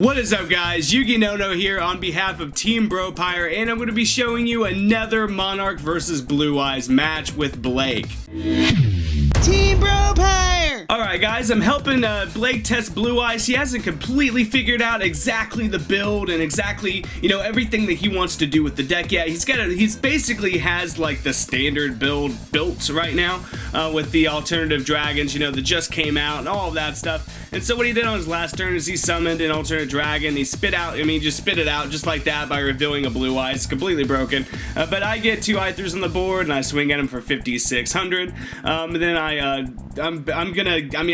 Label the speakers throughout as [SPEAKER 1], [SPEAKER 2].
[SPEAKER 1] What is up, guys? YUGINONO here on behalf of Team Bropire, and I'm going to be showing you another Monarch versus Blue Eyes match with Blake.
[SPEAKER 2] Team Bropire!
[SPEAKER 1] Alright guys, I'm helping Blake test Blue Eyes. He hasn't completely figured out exactly the build and exactly, everything that he wants to do with the deck yet. He's basically has like the standard build built right now with the alternative dragons, that just came out and all of that stuff. And so what he did on his last turn is he summoned an alternate dragon. He spit it out just like that by revealing a Blue Eyes. It's completely broken. But I get 2 Ithers on the board and I swing at him for 5,600. And then I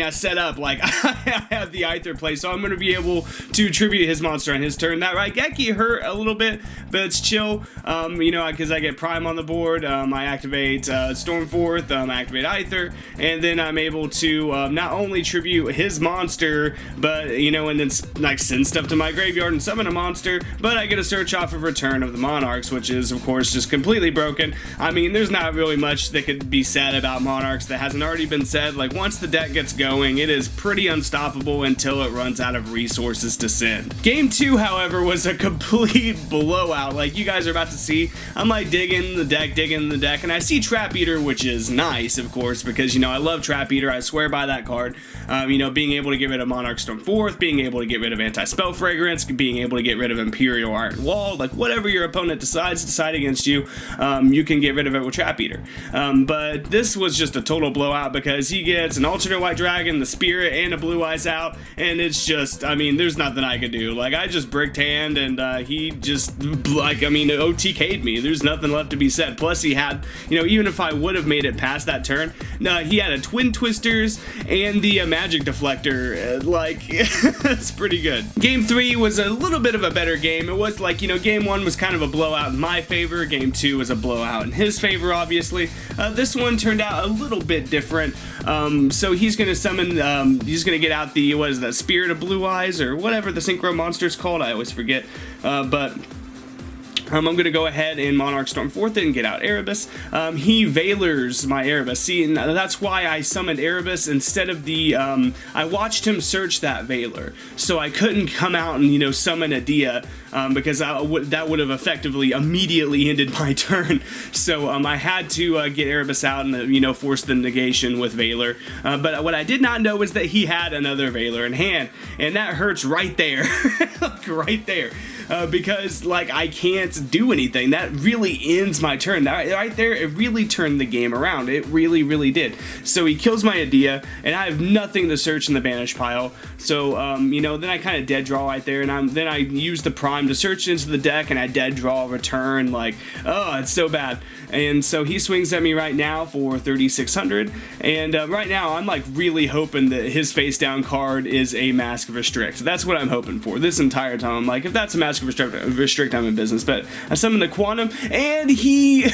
[SPEAKER 1] set up, like, I have the Aether play, so I'm going to be able to tribute his monster on his turn. That Raigeki hurt a little bit, but it's chill, because I get Prime on the board, I activate Stormforth, I activate Aether, and then I'm able to not only tribute his monster, but, and then, like, send stuff to my graveyard and summon a monster, but I get a search off of Return of the Monarchs, which is, of course, just completely broken. I mean, there's not really much that could be said about Monarchs that hasn't already been said. Like, once the deck gets going, it is pretty unstoppable until it runs out of resources to send. Game 2, however, was a complete blowout. Like you guys are about to see, I'm like digging the deck, and I see Trap Eater, which is nice, of course, because, I love Trap Eater. I swear by that card. Being able to get rid of Monarch Stormforth, being able to get rid of Anti-Spell Fragrance, being able to get rid of Imperial Iron Wall, like whatever your opponent decides to decide against you, you can get rid of it with Trap Eater. But this was just a total blowout because he gets an alternate white dragon, the spirit, and a Blue Eyes out, and it's just, there's nothing I could do. Like, I just bricked hand, and he just, OTK'd me. There's nothing left to be said. Plus, he had, even if I would have made it past that turn, he had a Twin Twisters and the Magic Deflector. It's pretty good. Game 3 was a little bit of a better game. It was like, game 1 was kind of a blowout in my favor. Game 2 was a blowout in his favor, obviously. This one turned out a little bit different. So he's going to summon, he's going to get out the, what is that, Spirit of Blue Eyes, or whatever the Synchro monster's called, I always forget, but I'm going to go ahead and Monarch Stormforth and get out Erebus. He Valors my Erebus. See, and that's why I summoned Erebus instead of the, I watched him search that Valor, so I couldn't come out and, summon a Dia, because that would have effectively immediately ended my turn. So I had to get Erebus out and, force the negation with Valor. But what I did not know is that he had another Valor in hand, and that hurts right there. Right there. Because, like, I can't do anything. That really ends my turn. That, right there, it really turned the game around. It really, really did. So he kills my Adia, and I have nothing to search in the banish pile. So, then I kind of dead draw right there, and then I use the Prime to search into the deck, and I dead draw Return. Like, oh, it's so bad. And so he swings at me right now for 3,600, and right now I'm like really hoping that his face down card is a Mask of Restrict. That's what I'm hoping for this entire time. I'm like, if that's a Mask of Restrict, I'm in business. But I summon the Quantum, and he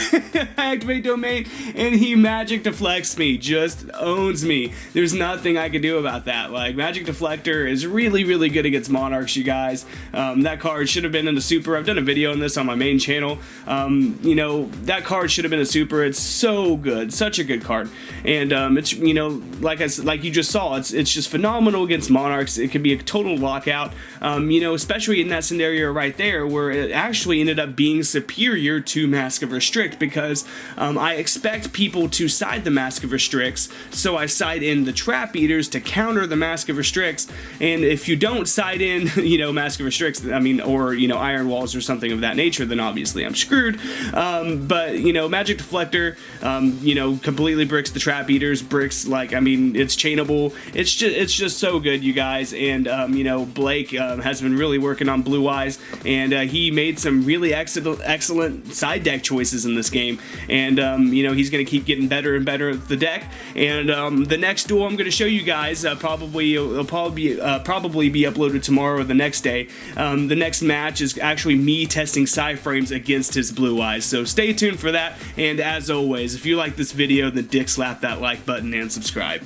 [SPEAKER 1] activate Domain, and he Magic Deflects me, just owns me. There's nothing I can do about that. Like, Magic Deflector is really, really good against Monarchs, you guys. That card should have been in the Super. I've done a video on this on my main channel. That card should have been a Super. It's so good, such a good card, and it's like you just saw, it's just phenomenal against Monarchs. It could be a total lockout, especially in that scenario right there where it actually ended up being superior to Mask of Restrict, because I expect people to side the Mask of Restricts, so I side in the Trap Eaters to counter the Mask of Restricts. And if you don't side in Mask of Restricts, or Iron Walls or something of that nature, then obviously I'm screwed. But Magic Deflector, completely bricks the Trap Eaters, bricks, like, it's chainable. It's just so good, you guys. And Blake has been really working on Blue Eyes, and he made some really excellent side deck choices in this game. And he's gonna keep getting better and better at the deck. And the next duel I'm gonna show you guys, it'll probably be uploaded tomorrow or the next day. The next match is actually me testing side frames against his Blue Eyes, so stay tuned for that. And as always, if you like this video, then dick slap that like button and subscribe.